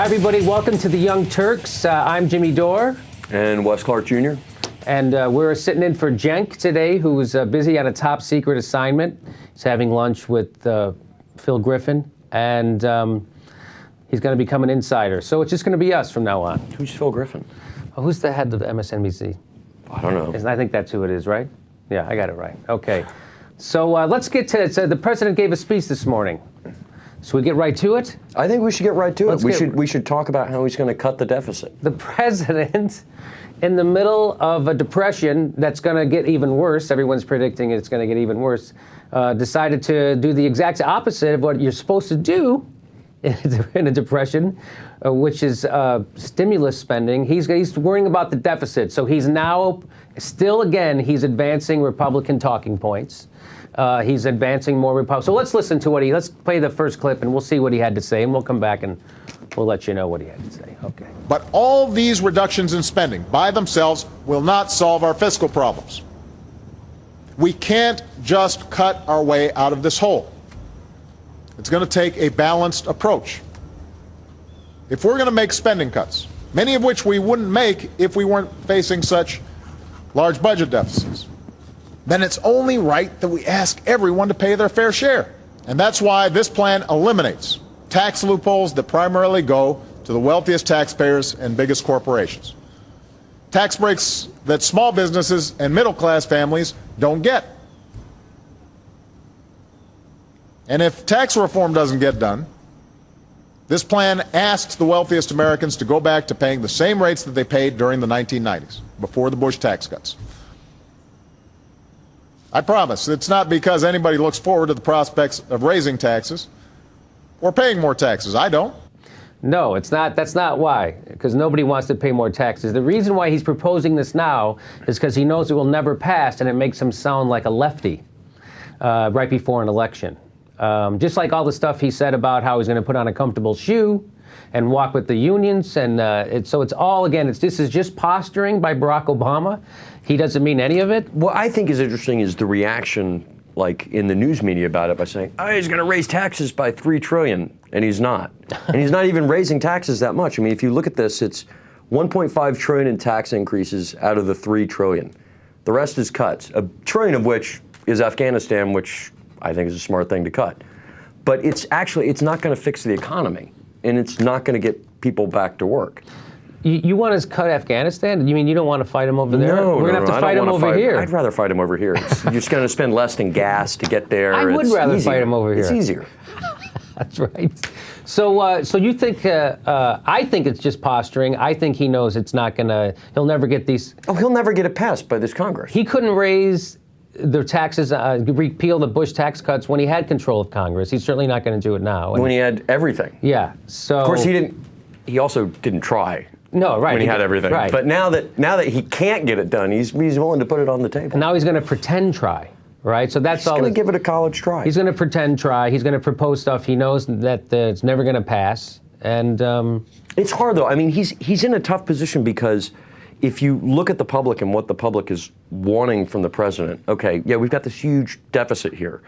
Hi, everybody. Welcome to the Young Turks. I'm Jimmy Dore. And Wes Clark Jr. And we're sitting in for Cenk today, who's busy on a top secret assignment. He's having lunch with Phil Griffin, and he's going to become an insider. So it's just going to be us from now on. Who's Phil Griffin? Oh, who's the head of the MSNBC? I don't know. I think that's who it is, right? Yeah, I got it right. Okay. So let's get to it. So the president gave a speech this morning. Should we get right to it? I think we should get right to it. We should talk about how he's going to cut the deficit. The president, in the middle of a depression that's going to get even worse, everyone's predicting it's going to get even worse, decided to do the exact opposite of what you're supposed to do in a depression, which is stimulus spending. He's worrying about the deficit. So he's now he's advancing Republican talking points. He's advancing more Republican. So let's listen to let's play the first clip and we'll see what he had to say, and we'll come back and we'll let you know what he had to say. Okay. But all these reductions in spending by themselves will not solve our fiscal problems. We can't just cut our way out of this hole. It's going to take a balanced approach. If we're going to make spending cuts, many of which we wouldn't make if we weren't facing such large budget deficits, then it's only right that we ask everyone to pay their fair share. And that's why this plan eliminates tax loopholes that primarily go to the wealthiest taxpayers and biggest corporations. Tax breaks that small businesses and middle-class families don't get. And if tax reform doesn't get done, this plan asks the wealthiest Americans to go back to paying the same rates that they paid during the 1990s, before the Bush tax cuts. I promise it's not because anybody looks forward to the prospects of raising taxes or paying more taxes. I don't. No, it's not. That's not why, because nobody wants to pay more taxes. The reason why he's proposing this now is because he knows it will never pass, and it makes him sound like a lefty right before an election. Just like all the stuff he said about how he's going to put on a comfortable shoe and walk with the unions. And so it's all, again, this is just posturing by Barack Obama. He doesn't mean any of it. What I think is interesting is the reaction, like in the news media about it, by saying, oh, he's going to raise taxes by $3 trillion, and he's not. And he's not even raising taxes that much. I mean, if you look at this, it's $1.5 trillion in tax increases out of the $3 trillion. The rest is cuts, $1 trillion of which is Afghanistan, which I think is a smart thing to cut. But it's not going to fix the economy, and it's not going to get people back to work. You want to cut Afghanistan? You mean you don't want to fight him over there? No, we're going to have to fight him over here. I'd rather fight him over here. You're just going to spend less than gas to get there. I would rather fight him over here. It's easier. That's right. So you think, I think it's just posturing. I think he knows it's not going to, he'll never get these. Oh, he'll never get it passed by this Congress. He couldn't raise the taxes, repeal the Bush tax cuts when he had control of Congress. He's certainly not going to do it now. When he had everything. Yeah. So. Of course, he also didn't try. No, right. When he had everything. Right. But now that he can't get it done, he's willing to put it on the table. And now he's going to pretend try, right? So that's all. He's going to give it a college try. He's going to pretend try. He's going to propose stuff he knows that it's never going to pass. And it's hard though. I mean, he's in a tough position because if you look at the public and what the public is wanting from the president, okay, yeah, we've got this huge deficit here.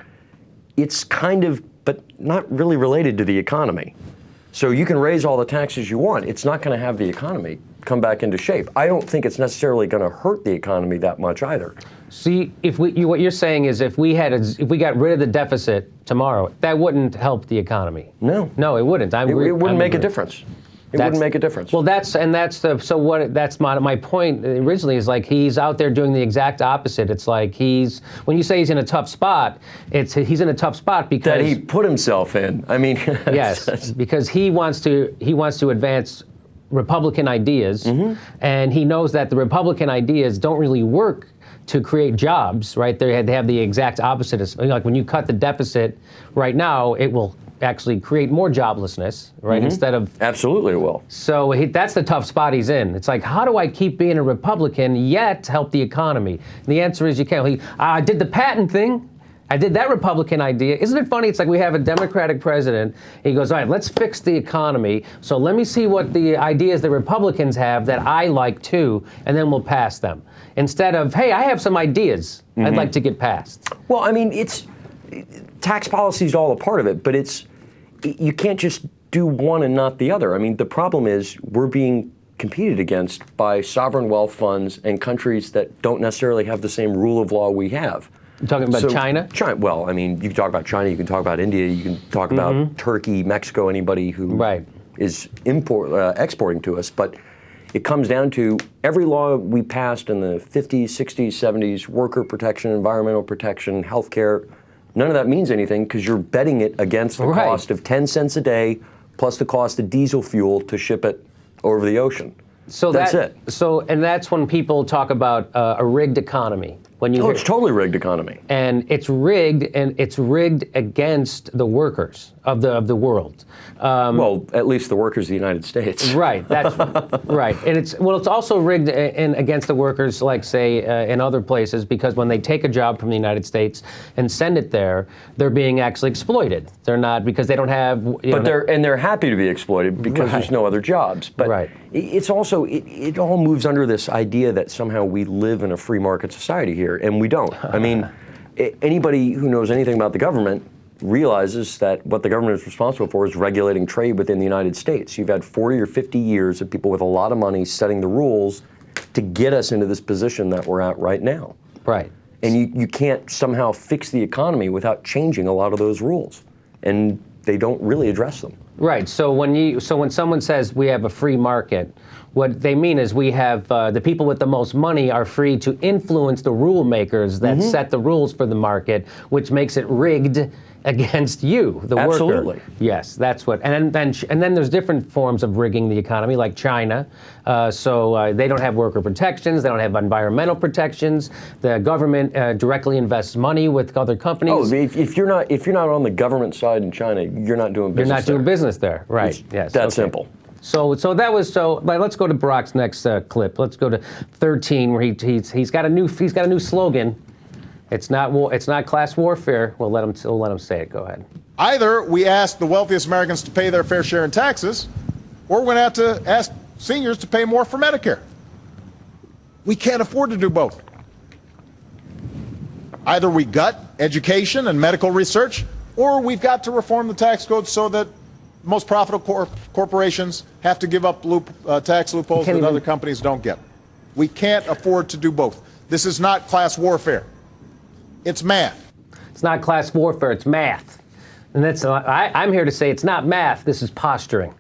It's kind of, but not really related to the economy. So you can raise all the taxes you want. It's not going to have the economy come back into shape. I don't think it's necessarily going to hurt the economy that much either. See, what you're saying is if we got rid of the deficit tomorrow, that wouldn't help the economy. No, it wouldn't. It wouldn't make a difference. It wouldn't make a difference. Well, that's my point originally is like he's out there doing the exact opposite. It's like when you say he's in a tough spot, he's in a tough spot because that he put himself in. I mean, yes, because he wants to advance Republican ideas, and he knows that the Republican ideas don't really work to create jobs, right? They have the exact opposite. Like when you cut the deficit right now, it will actually create more joblessness, right? Instead of absolutely it will. So that's the tough spot he's in. It's like, how do I keep being a Republican yet help the economy? And the answer is you can't. I did the patent thing. I did that Republican idea. Isn't it funny? It's like we have a Democratic president. He goes, all right, let's fix the economy. So let me see what the ideas the Republicans have that I like too, and then we'll pass them. Instead of, hey, I have some ideas I'd like to get passed. Well, I mean, tax policy is all a part of it, but you can't just do one and not the other. I mean, the problem is we're being competed against by sovereign wealth funds and countries that don't necessarily have the same rule of law we have. You're talking about China? Well, I mean, you can talk about China, you can talk about India, you can talk about Turkey, Mexico, anybody who is exporting to us. But it comes down to every law we passed in the 50s, 60s, 70s, worker protection, environmental protection, healthcare, none of that means anything because you're betting it against the cost of 10 cents a day plus the cost of diesel fuel to ship it over the ocean. So that's it. So, and that's when people talk about a rigged economy. When you it's totally rigged economy. And it's rigged against the workers of the world. Well, at least the workers of the United States. Right. That's right. And it's also rigged against the workers, like say in other places, because when they take a job from the United States and send it there, they're being actually exploited. They're not because they don't have. They're happy to be exploited because there's no other jobs. But it's also it all moves under this idea that somehow we live in a free market society here, and we don't. I mean, anybody who knows anything about the government realizes that what the government is responsible for is regulating trade within the United States. You've had 40 or 50 years of people with a lot of money setting the rules to get us into this position that we're at right now. Right. And you can't somehow fix the economy without changing a lot of those rules. And they don't really address them. Right. So when someone says we have a free market, what they mean is we have the people with the most money are free to influence the rule makers that set the rules for the market, which makes it rigged against you, the worker. Absolutely. Yes, that's what. And then there's different forms of rigging the economy, like China. So they don't have worker protections. They don't have environmental protections. The government directly invests money with other companies. Oh, if you're not on the government side in China, you're not doing business. You're not doing business there, right? Yes. That's simple. So that was let's go to Brock's next clip. Let's go to 13, where he's got a new slogan. It's not class warfare. We'll let him say it. Go ahead. Either we ask the wealthiest Americans to pay their fair share in taxes, or we're going to have to ask seniors to pay more for Medicare. We can't afford to do both. Either we gut education and medical research, or we've got to reform the tax code so that most profitable corporations have to give up tax loopholes that other companies don't get. We can't afford to do both. This is not class warfare. It's math. It's not class warfare, it's math. And I'm here to say it's not math, this is posturing.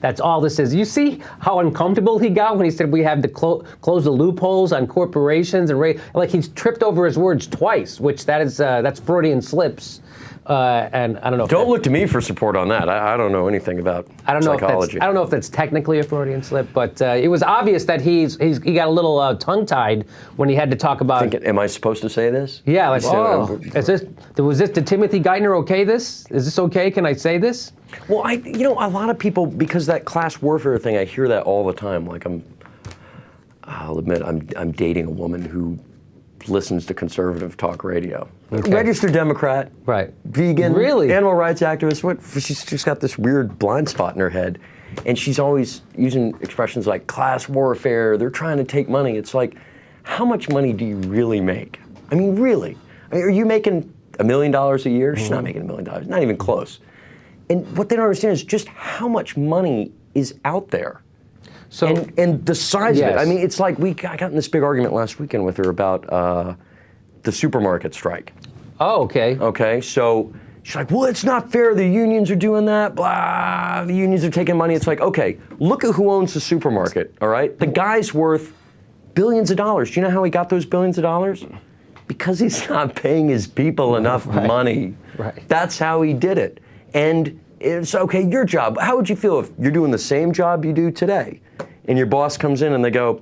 That's all this is. You see how uncomfortable he got when he said we have to close the loopholes on corporations and like he's tripped over his words twice, which that's Freudian slips. And I don't know. Don't look to me for support on that. I don't know anything about psychology. I don't know if that's technically a Freudian slip, but it was obvious that he got a little tongue-tied when he had to talk about. Am I supposed to say this? Yeah, like did Timothy Geithner okay this? Is this okay? Can I say this? Well, a lot of people, because that class warfare thing, I hear that all the time. Like I'll admit, I'm dating a woman who listens to conservative talk radio. Okay. Registered Democrat, right? Vegan, really, animal rights activist. She's just got this weird blind spot in her head, and she's always using expressions like class warfare. They're trying to take money. It's like, how much money do you really make? I mean, really? Are you making $1 million a year? She's not making $1 million. Not even close. And what they don't understand is just how much money is out there. So, and the size of it. I mean, it's like I got in this big argument last weekend with her about the supermarket strike. Oh, okay. Okay, so she's like, well, it's not fair. The unions are doing that. Blah. The unions are taking money. It's like, okay, look at who owns the supermarket. All right, the guy's worth billions of dollars. Do you know how he got those billions of dollars? Because he's not paying his people enough money. Right. That's how he did it. And it's okay. Your job. How would you feel if you're doing the same job you do today? And your boss comes in and they go,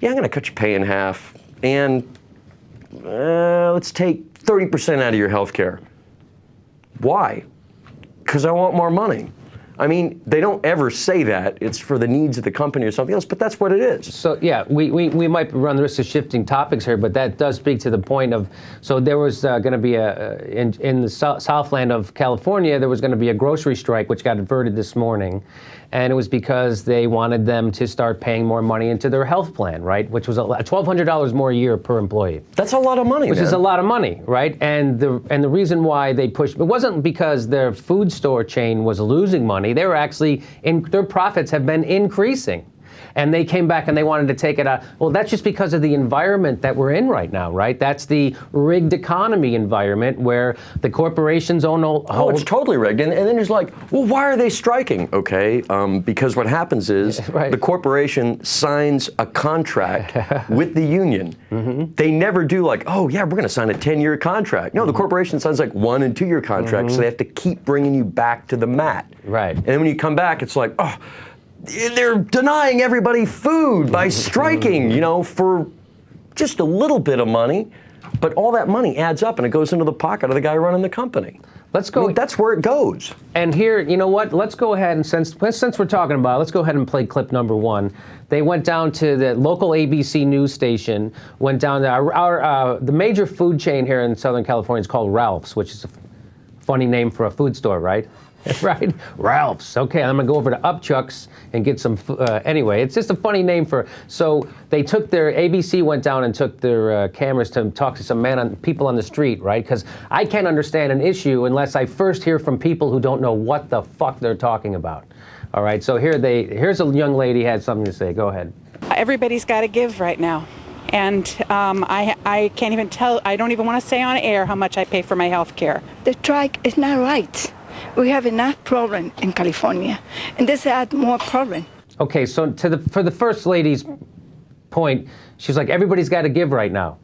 yeah, I'm going to cut your pay in half, and let's take 30% out of your health care. Why? Because I want more money. I mean, they don't ever say that. It's for the needs of the company or something else, but that's what it is. So, yeah, we might run the risk of shifting topics here, but that does speak to the point of, so there was going to be in the Southland of California, there was going to be a grocery strike, which got averted this morning. And it was because they wanted them to start paying more money into their health plan, right? Which was $1,200 more a year per employee. That's a lot of money, Which is a lot of money, right? And the reason why they pushed, it wasn't because their food store chain was losing money. money. They were actually, their profits have been increasing. And they came back and they wanted to take it out. Well, that's just because of the environment that we're in right now, right? That's the rigged economy environment where the corporations own all. Oh, it's totally rigged. And then it's like, well, why are they striking? Okay, because what happens is Right. the corporation signs a contract with the union. They never do like, oh, yeah, we're going to sign a 10-year contract. No, the corporation signs like 1- and 2-year contracts, so they have to keep bringing you back to the mat. Right. And then when you come back, it's like, oh, they're denying everybody food by striking, for just a little bit of money. But all that money adds up and it goes into the pocket of the guy running the company. Let's go. That's where it goes. And here, you know what? Let's go ahead and since we're talking about it, let's go ahead and play clip number 1. They went down to the local ABC news station, went down to the major food chain here in Southern California is called Ralph's, which is a funny name for a food store, right? Right? Ralph's. Okay, I'm going to go over to Upchuck's and get some, anyway, it's just a funny name for, so they took ABC went down and took their cameras to talk to some people on the street, right? Because I can't understand an issue unless I first hear from people who don't know what the fuck they're talking about. All right, so here's a young lady had something to say. Go ahead. Everybody's got to give right now. And I can't even tell, I don't even want to say on air how much I pay for my health care. The strike is not right. We have enough problem in California, and this adds more problem. Okay, so for the first lady's point, she's like, everybody's got to give right now.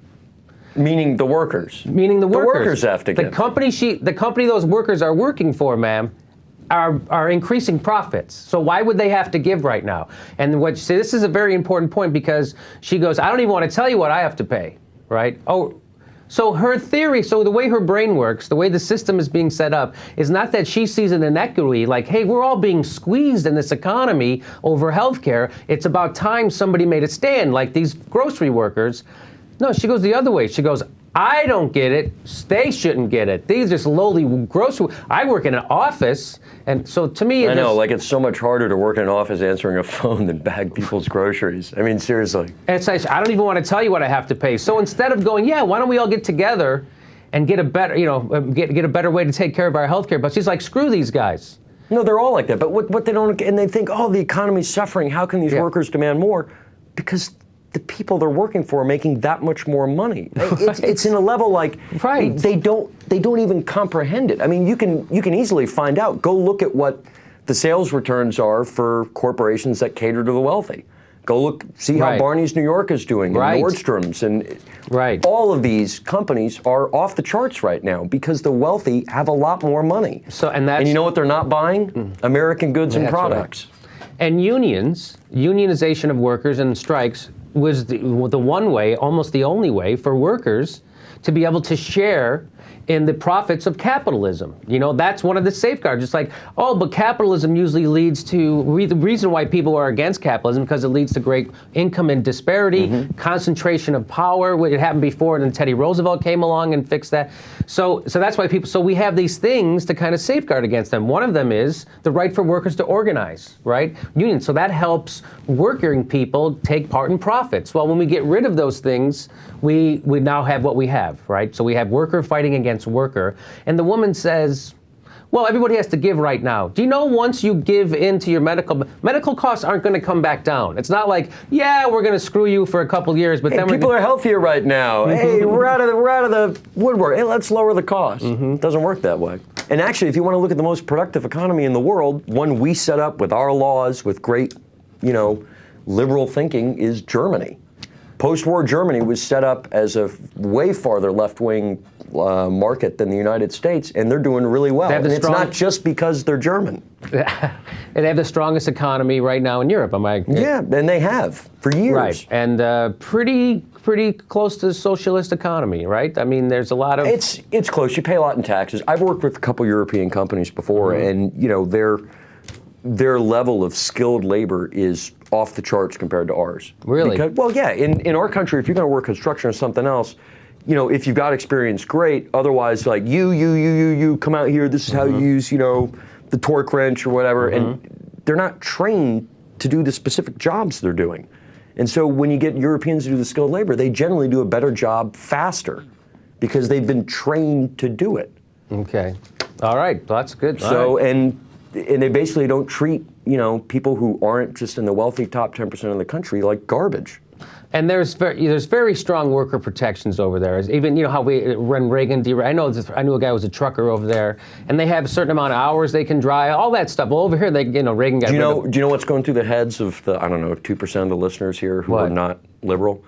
Meaning the workers. Meaning the workers. The workers have to give. The company those workers are working for, ma'am, are increasing profits. So why would they have to give right now? And this is a very important point because she goes, I don't even want to tell you what I have to pay, right? Oh. So her theory, so the way her brain works, the way the system is being set up, is not that she sees an inequity, like, hey, we're all being squeezed in this economy over healthcare. It's about time somebody made a stand, like these grocery workers. No, she goes the other way. She goes, I don't get it. They shouldn't get it. These are just lowly grocery. I work in an office, and so to me, I know, like it's so much harder to work in an office answering a phone than bag people's groceries. I mean, seriously. It's like, I don't even want to tell you what I have to pay. So instead of going, yeah, why don't we all get together and get a better, get a better way to take care of our healthcare? But she's like, screw these guys. No, they're all like that. But what they don't, and they think, oh, the economy's suffering. How can these workers demand more? Because the people they're working for are making that much more money. It's in a level like they don't even comprehend it. I mean, you can easily find out. Go look at what the sales returns are for corporations that cater to the wealthy. Go look, see how Barney's New York is doing, and Nordstrom's, and all of these companies are off the charts right now because the wealthy have a lot more money. So and you know what they're not buying? American goods and products. Right. And unionization of workers and strikes was the one way, almost the only way, for workers to be able to share in the profits of capitalism. That's one of the safeguards. It's like, oh, but capitalism usually leads to, the reason why people are against capitalism, because it leads to great income and disparity, concentration of power. It happened before, and then Teddy Roosevelt came along and fixed that. So that's why so we have these things to kind of safeguard against them. One of them is the right for workers to organize, right? Unions. So that helps working people take part in profits. Well, when we get rid of those things, we now have what we have, right? So we have worker fighting against worker. And the woman says, well, everybody has to give right now. Do you know once you give into your medical costs aren't going to come back down? It's not like, yeah, we're going to screw you for a couple years, but then people are healthier right now. Hey, we're out of the woodwork. Hey, let's lower the cost. It doesn't work that way. And actually, if you want to look at the most productive economy in the world, one we set up with our laws, with great, liberal thinking, is Germany. Post-war Germany was set up as a way farther left-wing market than the United States, and they're doing really well. And it's not just because they're German. And they have the strongest economy right now in Europe. Yeah, and they have for years. Right, and pretty close to the socialist economy, right? I mean, there's a lot of... It's close. You pay a lot in taxes. I've worked with a couple European companies before, and their level of skilled labor is off the charts compared to ours. Really? In our country, if you're going to work construction or something else, if you've got experience, great. Otherwise, like you come out here. This is how you use, the torque wrench or whatever, and they're not trained to do the specific jobs they're doing. And so when you get Europeans to do the skilled labor, they generally do a better job faster because they've been trained to do it. Okay. All right. Well, that's good. So, and and they basically don't treat, people who aren't just in the wealthy top 10% of the country like garbage. And there's very strong worker protections over there. Even how when Reagan I knew a guy who was a trucker over there, and they have a certain amount of hours they can drive, all that stuff. Well, over here Reagan got. Do you know what's going through the heads of the 2% of the listeners here who are not liberal?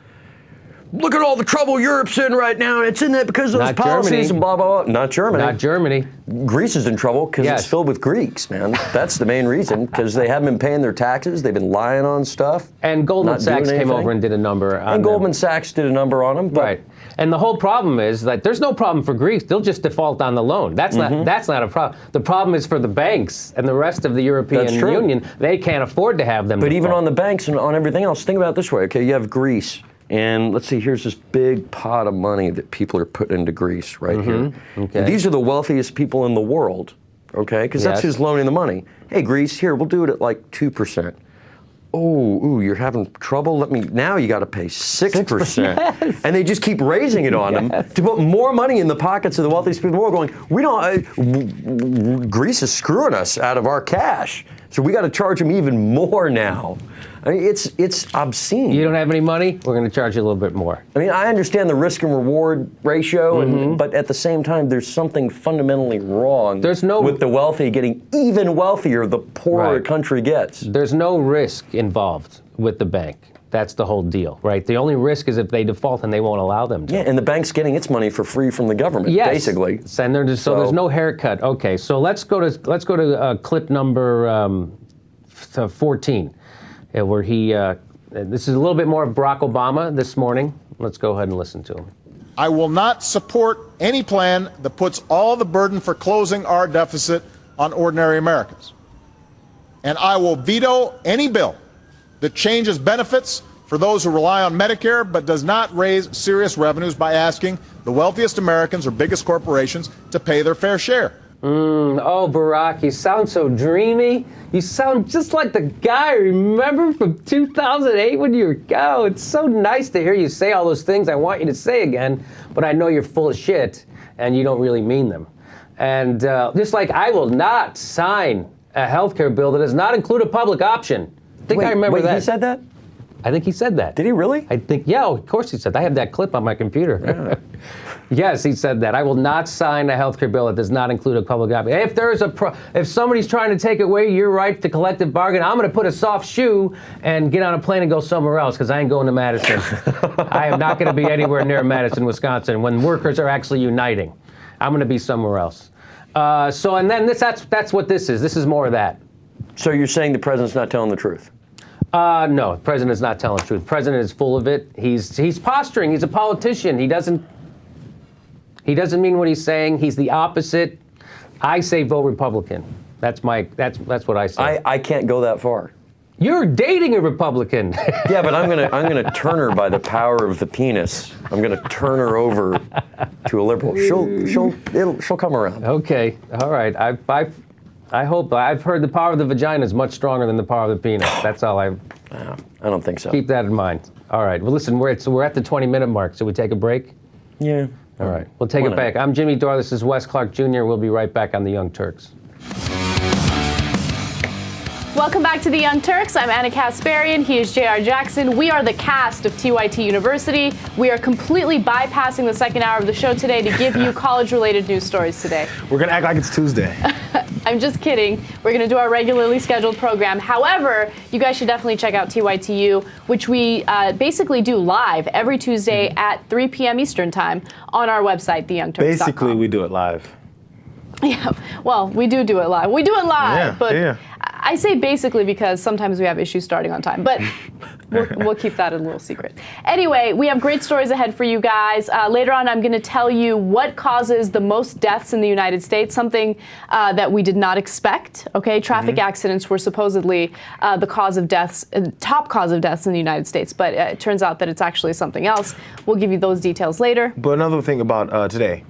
Look at all the trouble Europe's in right now, and it's in that because of those policies and blah, blah, blah. Not Germany. Not Germany. Greece is in trouble because it's filled with Greeks, man. That's the main reason, because they haven't been paying their taxes. They've been lying on stuff. And Goldman Sachs came over and did a number on them. Goldman Sachs did a number on them. Right. And the whole problem is that there's no problem for Greece. They'll just default on the loan. That's not a problem. The problem is for the banks and the rest of the European Union. They can't afford to have them. But even on the banks and on everything else, think about it this way. Okay, you have Greece. And let's see, here's this big pot of money that people are putting into Greece right here. Okay. And these are the wealthiest people in the world, okay? Because that's who's loaning the money. Hey, Greece, here, we'll do it at like 2%. Oh, you're having trouble? Now you got to pay 6%. Yes. And they just keep raising it on them to put more money in the pockets of the wealthiest people in the world, going, Greece is screwing us out of our cash. So we got to charge them even more now. I mean, it's obscene. You don't have any money? We're going to charge you a little bit more. I mean, I understand the risk and reward ratio, but at the same time, there's something fundamentally wrong with the wealthy getting even wealthier the poorer a country gets. There's no risk involved with the bank. That's the whole deal, right? The only risk is if they default and they won't allow them to. Yeah, and the bank's getting its money for free from the government, basically. So there's no haircut. Okay, so let's go to clip number 14. Where this is a little bit more of Barack Obama this morning. Let's go ahead and listen to him. I will not support any plan that puts all the burden for closing our deficit on ordinary Americans. And I will veto any bill that changes benefits for those who rely on Medicare but does not raise serious revenues by asking the wealthiest Americans or biggest corporations to pay their fair share. Oh, Barack, you sound so dreamy. You sound just like the guy, remember, from 2008 when you were, it's so nice to hear you say all those things I want you to say again, but I know you're full of shit and you don't really mean them. And just like I will not sign a health care bill that does not include a public option. I remember that. He said that? I think he said that. Did he really? I think, of course he said that. I have that clip on my computer. Yeah. Yes, he said that. I will not sign a healthcare bill that does not include a public option. If somebody's trying to take away your right to collective bargain, I'm going to put a soft shoe and get on a plane and go somewhere else because I ain't going to Madison. I am not going to be anywhere near Madison, Wisconsin when workers are actually uniting. I'm going to be somewhere else. And then that's what this is. This is more of that. So you're saying the president's not telling the truth? No, the president is not telling the truth. The president is full of it. He's posturing. He's a politician. He doesn't mean what he's saying. He's the opposite. I say vote Republican. That's what I say. I can't go that far. You're dating a Republican. Yeah, but I'm gonna turn her by the power of the penis. I'm gonna turn her over to a liberal. She'll come around. Okay, all right. I hope. I've heard the power of the vagina is much stronger than the power of the penis. That's all I don't think so. Keep that in mind. All right. Well, listen, we're at the 20-minute mark. So we take a break? Yeah. All right. We'll take it back. I'm Jimmy Dore. This is Wes Clark Jr. We'll be right back on the Young Turks. Welcome back to the Young Turks. I'm Anna Kasparian. He is J.R. Jackson. We are the cast of TYT University. We are completely bypassing the second hour of the show today to give you college-related news stories today. We're going to act like it's Tuesday. I'm just kidding. We're going to do our regularly scheduled program. However, you guys should definitely check out TYTU, which we basically do live every Tuesday at 3 p.m. Eastern Time on our website, theyoungturks.com. Basically, we do it live. Yeah, well, we do it live. We do it live, but I say basically because sometimes we have issues starting on time, but we'll keep that a little secret. Anyway, we have great stories ahead for you guys. Later on, I'm going to tell you what causes the most deaths in the United States, something that we did not expect. Okay, traffic accidents were supposedly the cause of deaths, top cause of deaths in the United States, but it turns out that it's actually something else. We'll give you those details later. But another thing about today.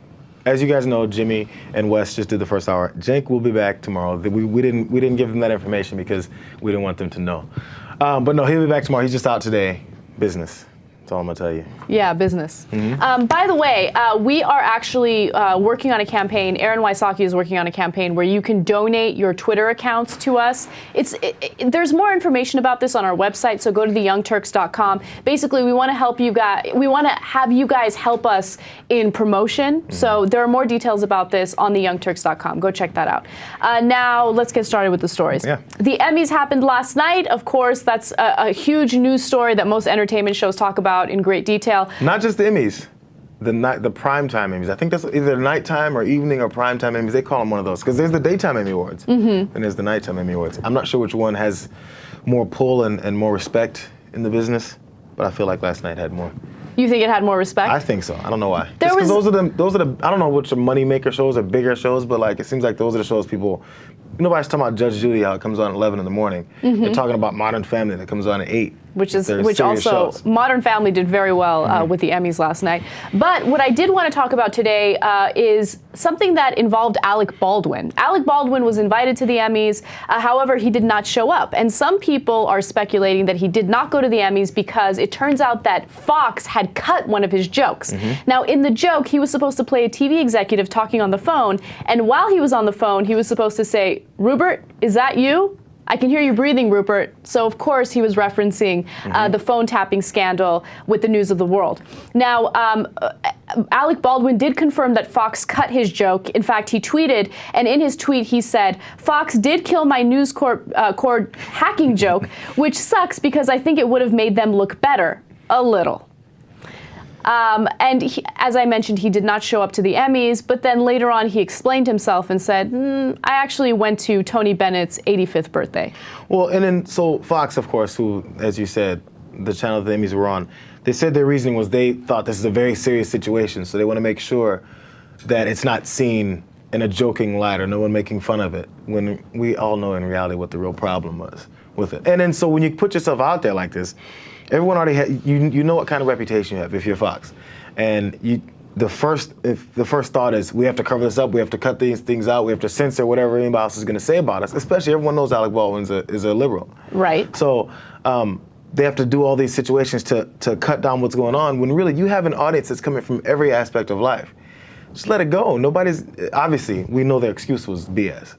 As you guys know, Jimmy and Wes just did the first hour. Cenk will be back tomorrow. We didn't give them that information because we didn't want them to know. But no, he'll be back tomorrow. He's just out today, business. That's all I'm gonna tell you. Yeah, business. By the way, we are actually working on a campaign. Aaron Wysocki is working on a campaign where you can donate your Twitter accounts to us. There's more information about this on our website, so go to theyoungturks.com. Basically, we want to help you guys. We want to have you guys help us in promotion. So there are more details about this on theyoungturks.com. Go check that out. Now let's get started with the stories. Yeah. The Emmys happened last night. Of course, that's a huge news story that most entertainment shows talk about in great detail. Not just the Emmys, the primetime Emmys. I think that's either nighttime or evening or primetime Emmys. They call them one of those because there's the daytime Emmy Awards and there's the nighttime Emmy Awards. I'm not sure which one has more pull and more respect in the business, but I feel like last night had more. You think it had more respect? I think so. I don't know why. Just because those are the I don't know which are moneymaker shows or bigger shows, but like it seems like those are the shows people. Nobody's talking about Judge Judy, how it comes on at 11 in the morning. They're talking about Modern Family that comes on at 8. Which also shows. Modern Family did very well with the Emmys last night. But what I did want to talk about today is something that involved Alec Baldwin. Alec Baldwin was invited to the Emmys, however, he did not show up. And some people are speculating that he did not go to the Emmys because it turns out that Fox had cut one of his jokes. Now, in the joke, he was supposed to play a TV executive talking on the phone, and while he was on the phone, he was supposed to say, "Rupert, is that you? I can hear you breathing, Rupert." So, of course, he was referencing the phone tapping scandal with the News of the World. Now, Alec Baldwin did confirm that Fox cut his joke. In fact, he tweeted, and in his tweet, he said, "Fox did kill my News Corp hacking joke, which sucks because I think it would have made them look better. A little." And as I mentioned, he did not show up to the Emmys, but then later on he explained himself and said, "I actually went to Tony Bennett's 85th birthday." Well, and then so Fox, of course, who, as you said, the channel the Emmys were on, they said their reasoning was they thought this is a very serious situation, so they want to make sure that it's not seen in a joking light or no one making fun of it, when we all know in reality what the real problem was with it. And then so when you put yourself out there like this, everyone already you know what kind of reputation you have if you're Fox, and the first thought is we have to cover this up, we have to cut these things out, we have to censor whatever anybody else is going to say about us. Especially everyone knows Alec Baldwin is a liberal, right? So they have to do all these situations to cut down what's going on when really you have an audience that's coming from every aspect of life. Just let it go. Obviously we know their excuse was BS.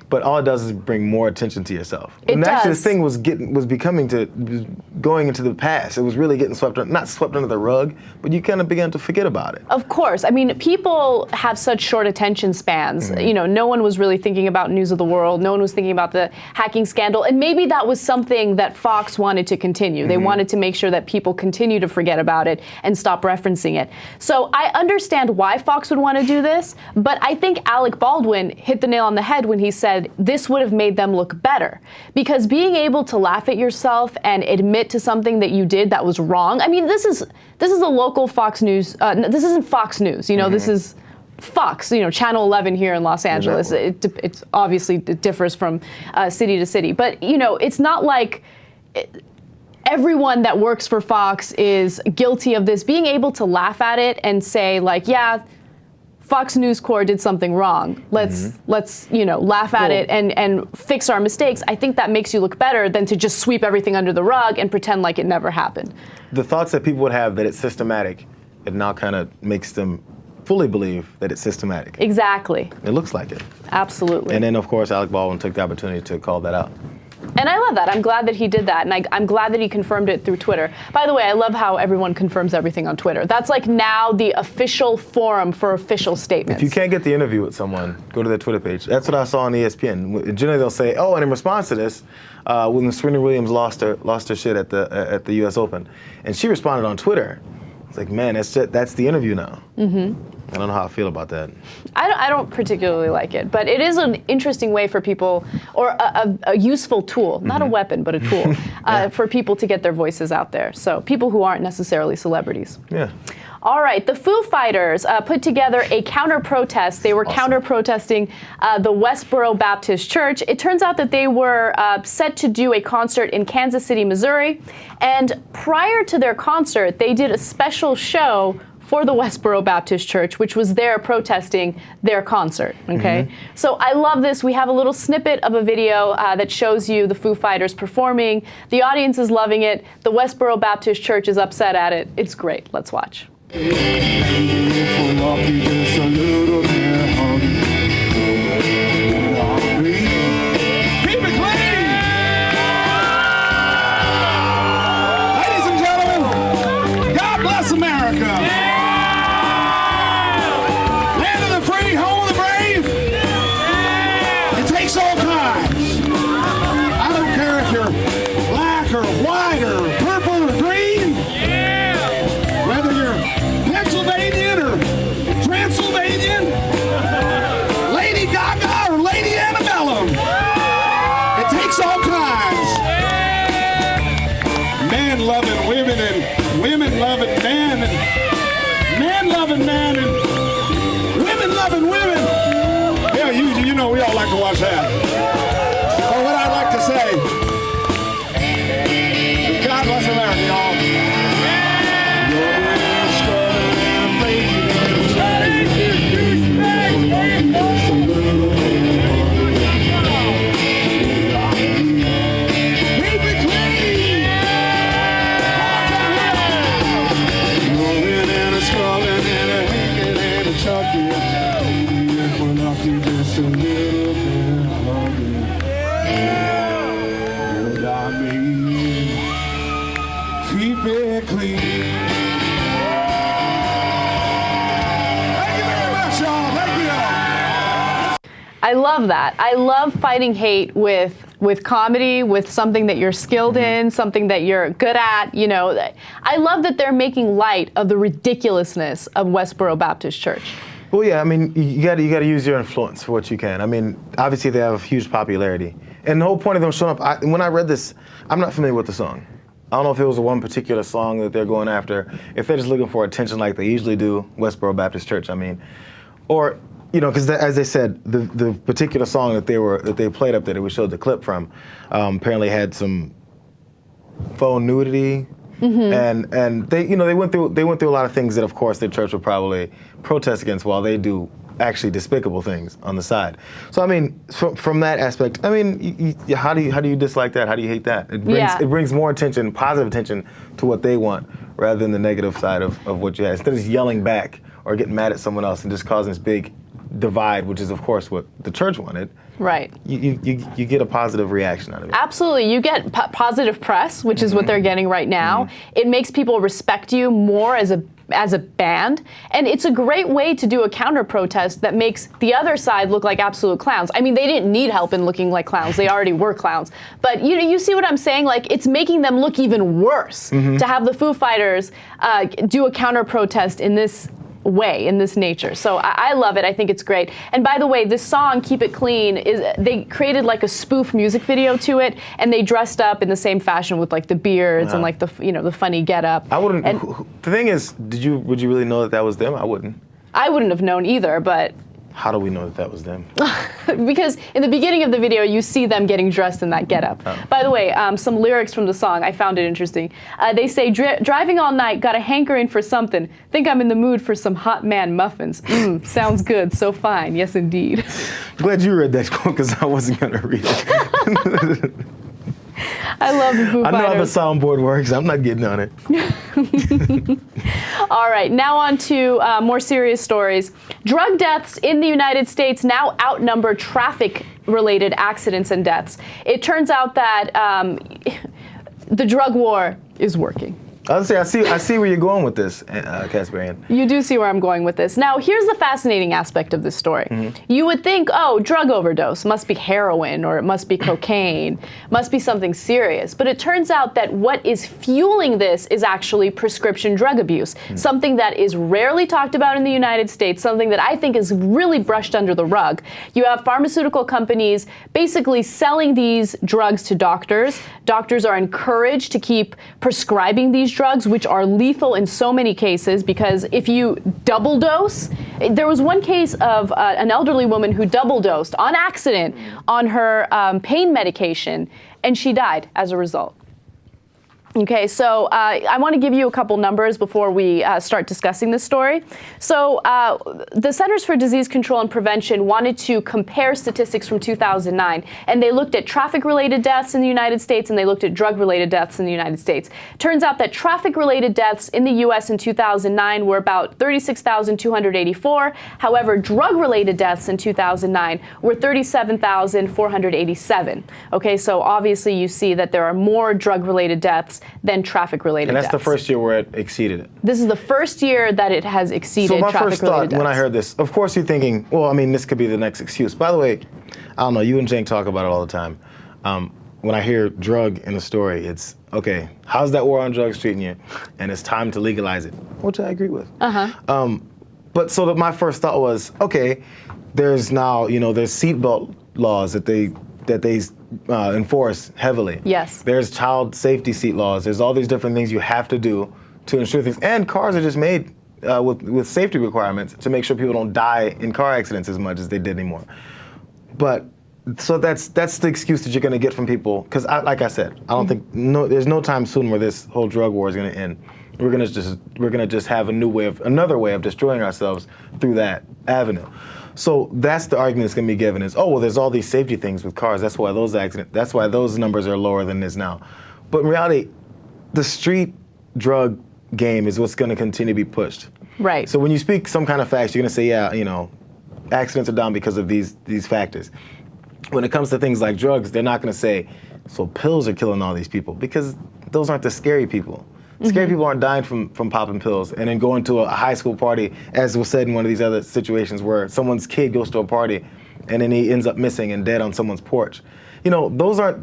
But all it does is bring more attention to yourself. Actually, this thing was going into the past. It was really getting not swept under the rug, but you kind of began to forget about it. Of course. I mean, people have such short attention spans. You know, no one was really thinking about News of the World. No one was thinking about the hacking scandal. And maybe that was something that Fox wanted to continue. They wanted to make sure that people continue to forget about it and stop referencing it. So I understand why Fox would want to do this, but I think Alec Baldwin hit the nail on the head when he said this would have made them look better. Because being able to laugh at yourself and admit to something that you did that was wrong, I mean, this is a local Fox News, this isn't Fox News, you know, this is Fox, you know, Channel 11 here in Los Angeles. It's obviously it differs from city to city, but you know, it's not like everyone that works for Fox is guilty of this. Being able to laugh at it and say like, yeah, Fox News Corps did something wrong. Let's laugh at it and fix our mistakes. I think that makes you look better than to just sweep everything under the rug and pretend like it never happened. The thoughts that people would have that it's systematic, it now kind of makes them fully believe that it's systematic. Exactly. It looks like it. Absolutely. And then, of course, Alec Baldwin took the opportunity to call that out. And I love that. I'm glad that he did that. And I'm glad that he confirmed it through Twitter. By the way, I love how everyone confirms everything on Twitter. That's like now the official forum for official statements. If you can't get the interview with someone, go to their Twitter page. That's what I saw on ESPN. Generally, they'll say, "Oh, and in response to this, when Serena Williams lost her shit at the U.S. Open," and she responded on Twitter. It's like, man, that's the interview now. I don't know how I feel about that. I don't particularly like it, but it is an interesting way for people, or a useful tool, not a weapon, but a tool, for people to get their voices out there. So people who aren't necessarily celebrities. Yeah. All right, the Foo Fighters put together a counter-protest. They were counter-protesting the Westboro Baptist Church. It turns out that they were set to do a concert in Kansas City, Missouri, and prior to their concert, they did a special show for the Westboro Baptist Church, which was there protesting their concert, okay? So I love this. We have a little snippet of a video that shows you the Foo Fighters performing. The audience is loving it. The Westboro Baptist Church is upset at it. It's great. Let's watch. loving women and women loving men and men loving men and women loving women. Yeah, you know we all like to watch that. But what I'd like to say, God bless America, y'all. Keep it clean. Thank you very much, y'all. Thank you. I love that. I love fighting hate with comedy, with something that you're skilled in, something that you're good at. You know, I love that they're making light of the ridiculousness of Westboro Baptist Church. Well, yeah, I mean, you got to use your influence for what you can. I mean, obviously they have huge popularity, and the whole point of them showing up. When I read this, I'm not familiar with the song. I don't know if it was one particular song that they're going after. If they're just looking for attention like they usually do, Westboro Baptist Church, I mean, or you know, because as they said, the particular song that they played up there that we showed the clip from, apparently had some faux nudity, and they went through a lot of things that of course the church would probably protest against while they do actually despicable things on the side. So I mean, from that aspect, I mean, how do you dislike that? How do you hate that? It brings more attention, positive attention to what they want, rather than the negative side of what you have. Instead of just yelling back or getting mad at someone else and just causing this big divide, which is of course what the church wanted. Right. You get a positive reaction out of it. Absolutely. You get positive press, which is what they're getting right now. It makes people respect you more as a band, and it's a great way to do a counter protest that makes the other side look like absolute clowns. I mean, they didn't need help in looking like clowns. They already were clowns. But you see what I'm saying? Like, it's making them look even worse to have the Foo Fighters do a counter protest in this way, in this nature. So I love it. I think it's great. And by the way, this song, Keep It Clean, they created like a spoof music video to it, and they dressed up in the same fashion with like the beards and like the funny getup. I wouldn't. The thing is, would you really know that was them? I wouldn't. I wouldn't have known either, but. How do we know that was them? Because in the beginning of the video, you see them getting dressed in that getup. By the way, some lyrics from the song, I found it interesting. They say, driving all night, got a hankering for something. Think I'm in the mood for some hot man muffins. Sounds good, so fine, yes indeed. Glad you read that quote, because I wasn't going to read it. I love the Foo Fighters. I know how the soundboard works. I'm not getting on it. All right, now on to more serious stories. Drug deaths in the United States now outnumber traffic-related accidents and deaths. It turns out that the drug war is working. I see where you're going with this, Casparian. You do see where I'm going with this. Now, here's the fascinating aspect of this story. You would think, oh, drug overdose must be heroin, or it must be cocaine, must be something serious. But it turns out that what is fueling this is actually prescription drug abuse, something that is rarely talked about in the United States, something that I think is really brushed under the rug. You have pharmaceutical companies basically selling these drugs to doctors. Doctors are encouraged to keep prescribing these drugs, which are lethal in so many cases, because if you double dose, there was one case of an elderly woman who double dosed on accident on her pain medication, and she died as a result. Okay, so I want to give you a couple numbers before we start discussing this story. So the Centers for Disease Control and Prevention wanted to compare statistics from 2009, and they looked at traffic-related deaths in the United States, and they looked at drug-related deaths in the United States. Turns out that traffic-related deaths in the U.S. in 2009 were about 36,284. However, drug-related deaths in 2009 were 37,487. Okay, so obviously you see that there are more drug-related deaths than traffic-related deaths. And that's the first year where it exceeded it. This is the first year that it has exceeded traffic-related traffic-related deaths. So my first thought when I deaths. heard this, of course you're thinking, well, I mean, this could be the next excuse. By the way, I don't know, you and Cenk talk about it all the time. When I hear drug in a story, it's, okay, how's that war on drugs treating you? And it's time to legalize it, which I agree with. But so that my first thought was, okay, there's now, there's seatbelt laws that they enforce heavily. Yes. There's child safety seat laws. There's all these different things you have to do to ensure things. And cars are just made with safety requirements to make sure people don't die in car accidents as much as they did anymore. But so that's the excuse that you're going to get from people. Because like I said, I don't think there's no time soon where this whole drug war is going to end. We're gonna just have another way of destroying ourselves through that avenue. So that's the argument that's going to be given is, oh, well, there's all these safety things with cars. That's why those numbers are lower than it is now. But in reality, the street drug game is what's going to continue to be pushed. Right. So when you speak some kind of facts, you're going to say, yeah, accidents are down because of these factors. When it comes to things like drugs, they're not going to say, so pills are killing all these people, because those aren't the scary people. Scary people aren't dying from popping pills and then going to a high school party, as was said in one of these other situations where someone's kid goes to a party and then he ends up missing and dead on someone's porch. Those aren't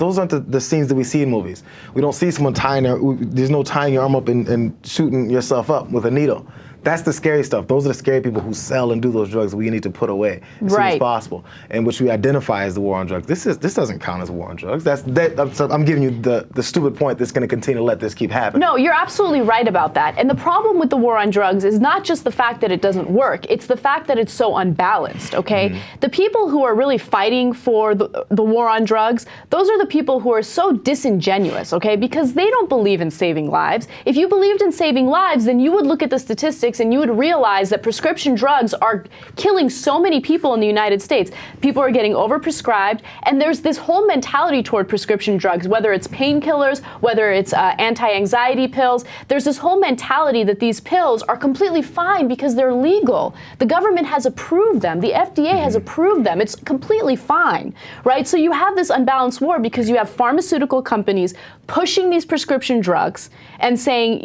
the scenes that we see in movies. We don't see someone there's no tying your arm up and shooting yourself up with a needle. That's the scary stuff. Those are the scary people who sell and do those drugs we need to put away as soon as possible, and which we identify as the war on drugs. This doesn't count as a war on drugs. I'm giving you the stupid point that's going to continue to let this keep happening. No, you're absolutely right about that. And the problem with the war on drugs is not just the fact that it doesn't work, it's the fact that it's so unbalanced, okay? The people who are really fighting for the war on drugs, those are the people who are so disingenuous, okay? Because they don't believe in saving lives. If you believed in saving lives, then you would look at the statistics and you would realize that prescription drugs are killing so many people in the United States. People are getting overprescribed, and there's this whole mentality toward prescription drugs, whether it's painkillers, whether it's anti-anxiety pills. There's this whole mentality that these pills are completely fine because they're legal. The government has approved them. The FDA has approved them. It's completely fine, right? So you have this unbalanced war because you have pharmaceutical companies pushing these prescription drugs and saying,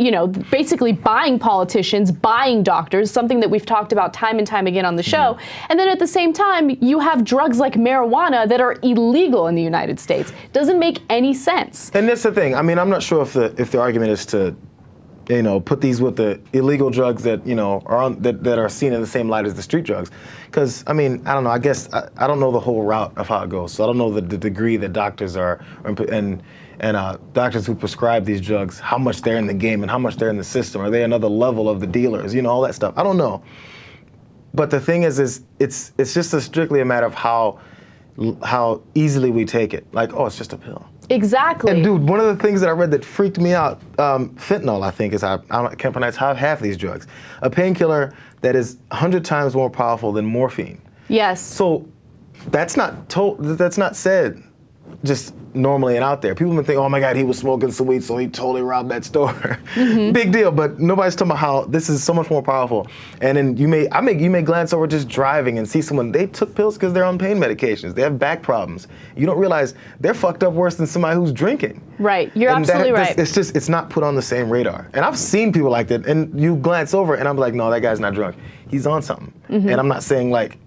basically buying politicians, buying doctors, something that we've talked about time and time again on the show. And then at the same time, you have drugs like marijuana that are illegal in the United States. Doesn't make any sense. And that's the thing. I mean, I'm not sure if the argument is to, put these with the illegal drugs that, that are seen in the same light as the street drugs. Because, I mean, I don't know. I guess I don't know the whole route of how it goes. So I don't know the degree that doctors are and doctors who prescribe these drugs, how much they're in the game and how much they're in the system. Are they another level of the dealers? All that stuff. I don't know. But the thing is it's just strictly a matter of how easily we take it. Like, oh, it's just a pill. Exactly. And dude, one of the things that I read that freaked me out, fentanyl, I think, is I can't pronounce half these drugs. A painkiller that is 100 times more powerful than morphine. Yes. So that's not said just normally and out there. People may think, oh my God, he was smoking some weed, so he totally robbed that store. Big deal, but nobody's talking about how this is so much more powerful. And then you may glance over just driving and see someone, they took pills because they're on pain medications. They have back problems. You don't realize they're fucked up worse than somebody who's drinking. Right, you're absolutely right. It's not put on the same radar. And I've seen people like that, and you glance over and I'm like, no, that guy's not drunk. He's on something. And I'm not saying like,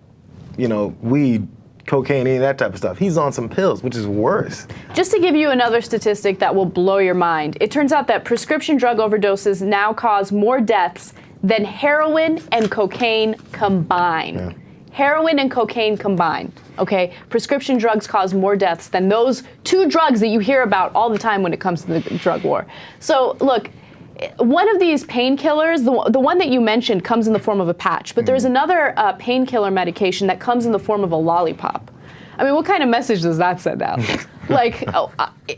weed, cocaine, any of that type of stuff. He's on some pills, which is worse. Just to give you another statistic that will blow your mind, it turns out that prescription drug overdoses now cause more deaths than heroin and cocaine combined. Yeah. Heroin and cocaine combined, okay? Prescription drugs cause more deaths than those two drugs that you hear about all the time when it comes to the drug war. So look, one of these painkillers, the one that you mentioned, comes in the form of a patch, but there's another painkiller medication that comes in the form of a lollipop. I mean, what kind of message does that send out? Like,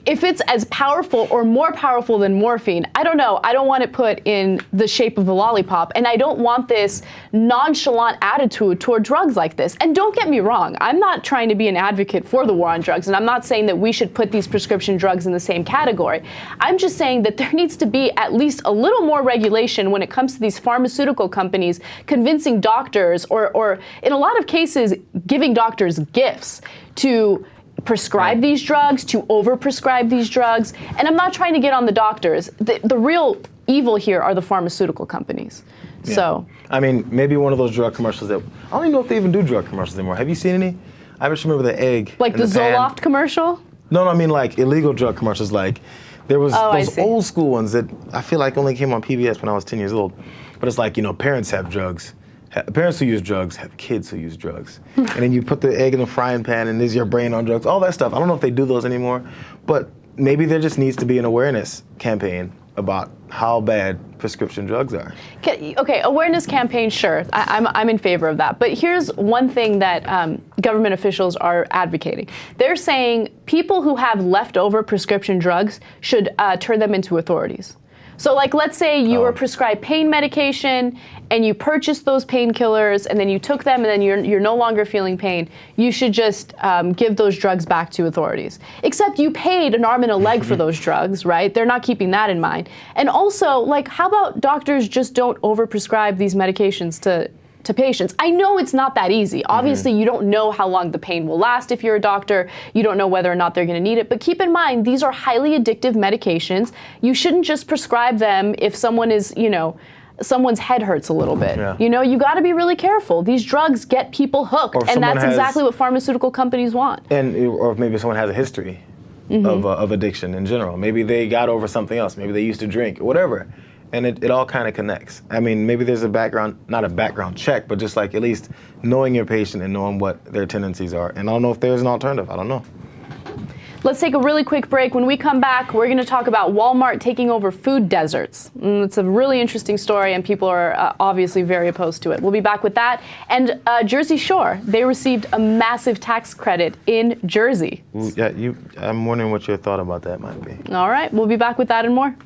if it's as powerful or more powerful than morphine, I don't know. I don't want it put in the shape of a lollipop, and I don't want this nonchalant attitude toward drugs like this. And don't get me wrong, I'm not trying to be an advocate for the war on drugs, and I'm not saying that we should put these prescription drugs in the same category. I'm just saying that there needs to be at least a little more regulation when it comes to these pharmaceutical companies convincing doctors, or in a lot of cases, giving doctors gifts to prescribe these drugs, to overprescribe these drugs. And I'm not trying to get on the doctors. The real evil here are the pharmaceutical companies. Yeah. So, I mean, maybe one of those drug commercials that, I don't even know if they even do drug commercials anymore. Have you seen any? I just remember the egg. like the in pan. Zoloft commercial? No, I mean like illegal drug commercials. Like there was I those see. old school ones that I feel like only came on PBS when I was 10 years old. But it's like, parents have drugs. Parents who use drugs have kids who use drugs. And then you put the egg in the frying pan and there's your brain on drugs, all that stuff. I don't know if they do those anymore, but maybe there just needs to be an awareness campaign about how bad prescription drugs are. Okay, awareness campaign, sure. I'm in favor of that. But here's one thing that government officials are advocating. They're saying people who have leftover prescription drugs should turn them into authorities. So like, let's say you were prescribed pain medication and you purchased those painkillers and then you took them and then you're no longer feeling pain. You should just give those drugs back to authorities. Except you paid an arm and a leg for those drugs, right? They're not keeping that in mind. And also, like, how about doctors just don't overprescribe these medications to patients? I know it's not that easy. Obviously, you don't know how long the pain will last if you're a doctor. You don't know whether or not they're going to need it. But keep in mind, these are highly addictive medications. You shouldn't just prescribe them if someone is, someone's head hurts a little bit. Yeah. You got to be really careful. These drugs get people hooked, Or if and someone that's has- exactly what pharmaceutical companies want. Or if maybe someone has a history of addiction in general. Maybe they got over something else. Maybe they used to drink, whatever. And it all kind of connects. I mean, maybe there's a background, not a background check, but just like at least knowing your patient and knowing what their tendencies are. And I don't know if there's an alternative. I don't know. Let's take a really quick break. When we come back, we're going to talk about Walmart taking over food deserts. It's a really interesting story, and people are obviously very opposed to it. We'll be back with that. And Jersey Shore, they received a massive tax credit in Jersey. Yeah, I'm wondering what your thought about that might be. All right, we'll be back with that and more.